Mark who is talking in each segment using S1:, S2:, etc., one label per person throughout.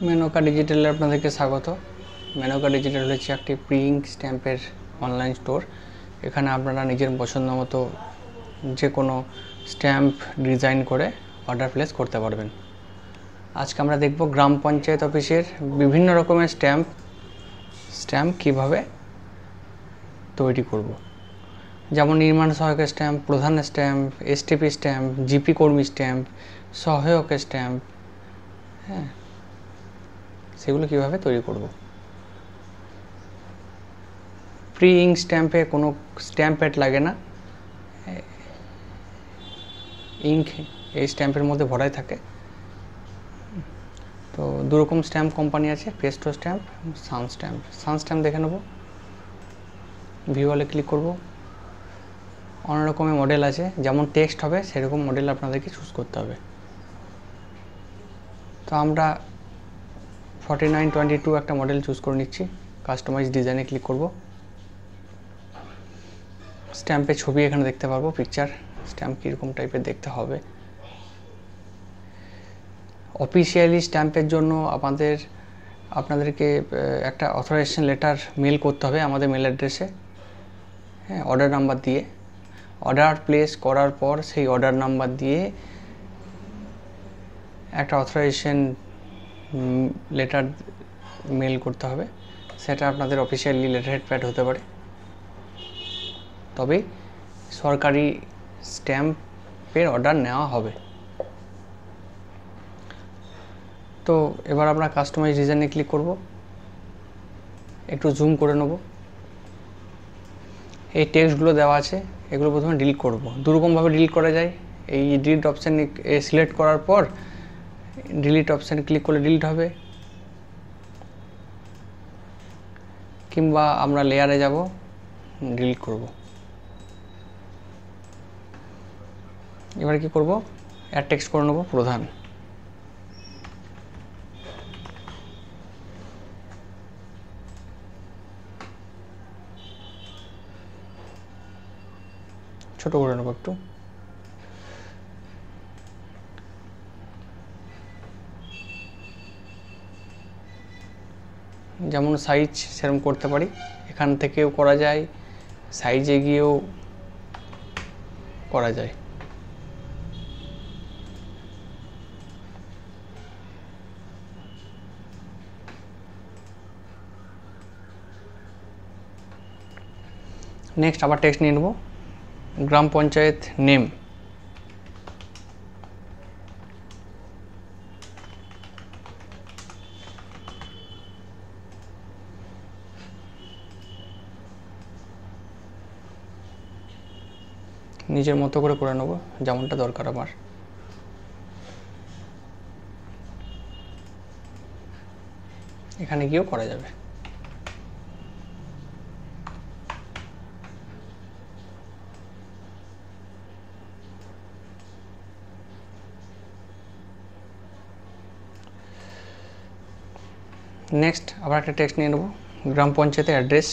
S1: মেনকা ডিজিটালে আপনাদেরকে স্বাগত। মেনকা ডিজিটাল হচ্ছে একটি প্রি ইঙ্ক স্ট্যাম্পের অনলাইন স্টোর। এখানে আপনারা নিজের পছন্দ মতো যে কোনো স্ট্যাম্প ডিজাইন করে অর্ডার প্লেস করতে পারবেন। আজকে আমরা দেখব গ্রাম পঞ্চায়েত অফিসের বিভিন্ন রকমের স্ট্যাম্প কীভাবে তৈরি করব। যেমন নির্মাণ সহায়ক স্ট্যাম্প, প্রধান স্ট্যাম্প, এসটিপি স্ট্যাম্প, জিপি কর্মী স্ট্যাম্প, সহায়ক স্ট্যাম্প, হ্যাঁ, সেগুলো কীভাবে তৈরি করব। প্রি ইঙ্ক স্ট্যাম্পে কোনো স্ট্যাম্প প্যাড লাগে না, ইঙ্ক এই স্ট্যাম্পের মধ্যে ভরাই থাকে। তো দুরকম স্ট্যাম্প কোম্পানি আছে, পেস্টো স্ট্যাম্প, সান স্ট্যাম্প। সান স্ট্যাম্প দেখে নেব, ভিউয়ালে ক্লিক করব। অনেক রকমের মডেল আছে, যেমন টেক্সট হবে সেরকম মডেল আপনাদেরকে চুজ করতে হবে। তো আমরা 4922 একটা মডেল চুজ করে নিচ্ছি। কাস্টমাইজ ডিজাইনে ক্লিক করব। স্ট্যাম্পের ছবি এখানে দেখতে পারবো, পিকচার স্ট্যাম্প কীরকম টাইপের দেখতে হবে। অফিসিয়ালি স্ট্যাম্পের জন্য আপনাদেরকে একটা অথরাইজেশন লেটার মেল করতে হবে আমাদের মেল অ্যাড্রেসে, হ্যাঁ, অর্ডার নাম্বার দিয়ে। অর্ডার প্লেস করার পর সেই অর্ডার নাম্বার দিয়ে একটা অথরাইজেশন লেটার মেল করতে হবে। সেটা আপনাদের অফিসিয়ালি লেটার প্যাড হতে পারে, তবেই সরকারি স্ট্যাম্পের অর্ডার নেওয়া হবে। তো এবার আমরা কাস্টমাইজ ডিজাইনে ক্লিক করব, একটু জুম করে নেব। এই টেক্সটগুলো দেওয়া আছে, এগুলো প্রথমে ডিলিট করব। দুরকমভাবে ডিলিট করা যায়। এই ডিলিট অপশান সিলেক্ট করার পর ডিলিট অপশান ক্লিক করলে ডিলিট হবে, কিংবা আমরা লেয়ারে যাব, ডিলিট করব। এবারে কি করব, অ্যাড টেক্সট করে নেব প্রধান। ছোট করে নেব একটু। যেমন সাইজ সেরকম করতে পারি, এখান থেকেও করা যায়, সাইজে গিয়েও করা যায়। নেক্সট আবার টেক্সট নিয়ে নেব, গ্রাম পঞ্চায়েত নেম। নিজের মতো করে নেব, যেমনটা দরকার আমার। এখানে গিয়েও করা যাবে। নেক্সট আবার একটা টেক্সট নিয়ে নেব, গ্রাম পঞ্চায়েতের অ্যাড্রেস।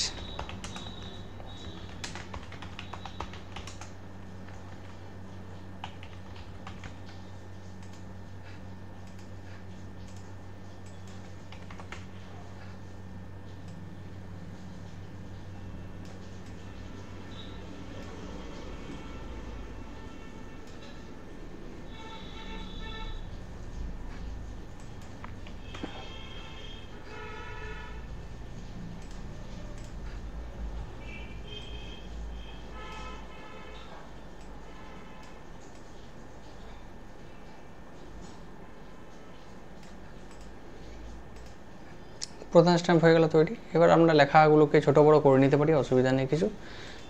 S1: প্রধান স্ট্যাম্প হয়ে গেল তৈরি। এবার আমরা লেখাগুলোকে ছোট বড় করে নিতে পারি, অসুবিধা নেই কিছু।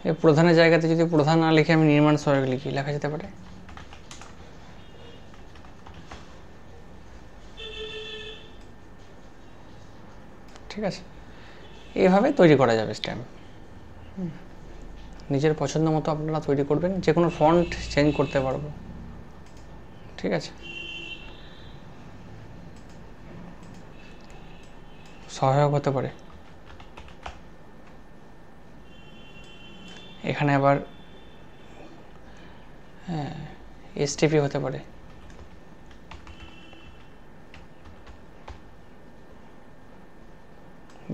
S1: এই প্রধানের জায়গাতে যদি প্রধান না লিখে আমি নির্মাণ সহায়ক লিখি, লেখা যেতে পারে। ঠিক আছে, এইভাবে তৈরি করা যাবে স্ট্যাম্প। নিজের পছন্দ মতো আপনারা তৈরি করবেন, যে কোনো ফন্ট চেঞ্জ করতে পারবো। ঠিক আছে, সহায়ক হতে পারে। এখানে আবার এসটিপি হতে পারে।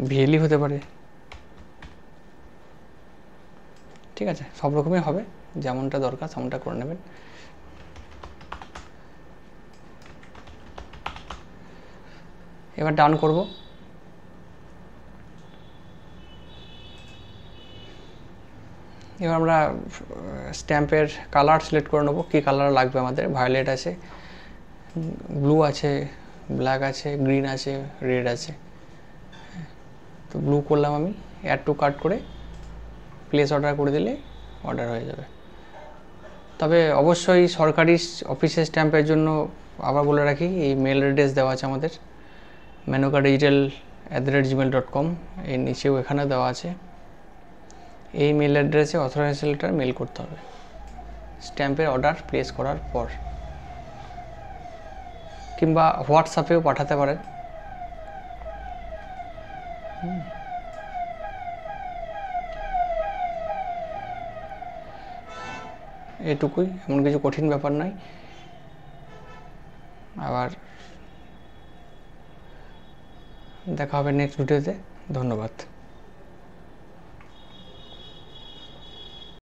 S1: ভিএলই হতে পারে, ঠিক আছে, সব রকমই হবে, যেমনটা দরকার তেমনটা করে নেবেন। এবার ডান করব। এবার আমরা স্ট্যাম্পের কালার সিলেক্ট করে নেবো, কী কালার লাগবে আমাদের। ভায়োলেট আছে, ব্লু আছে, ব্ল্যাক আছে, গ্রিন আছে, রেড আছে। তো ব্লু করলাম আমি, অ্যাড টু কার্ট করে প্লেস অর্ডার করে দিলে অর্ডার হয়ে যাবে। তবে অবশ্যই সরকারি অফিসের স্ট্যাম্পের জন্য আবার বলে রাখি, এই মেল অ্যাড্রেস দেওয়া আছে আমাদের menuka.digital@gmail.com, এর নিচেও এখানে দেওয়া আছে। এই মেল অ্যাড্রেসে অথরাইজেশন লেটার মেল করতে হবে স্ট্যাম্পের অর্ডার প্লেস করার পর, কিংবা হোয়াটসঅ্যাপেও পাঠাতে পারেন। এটুকুই, এমন কিছু কঠিন ব্যাপার নয়। আবার দেখা হবে নেক্সট ভিডিওতে। ধন্যবাদ।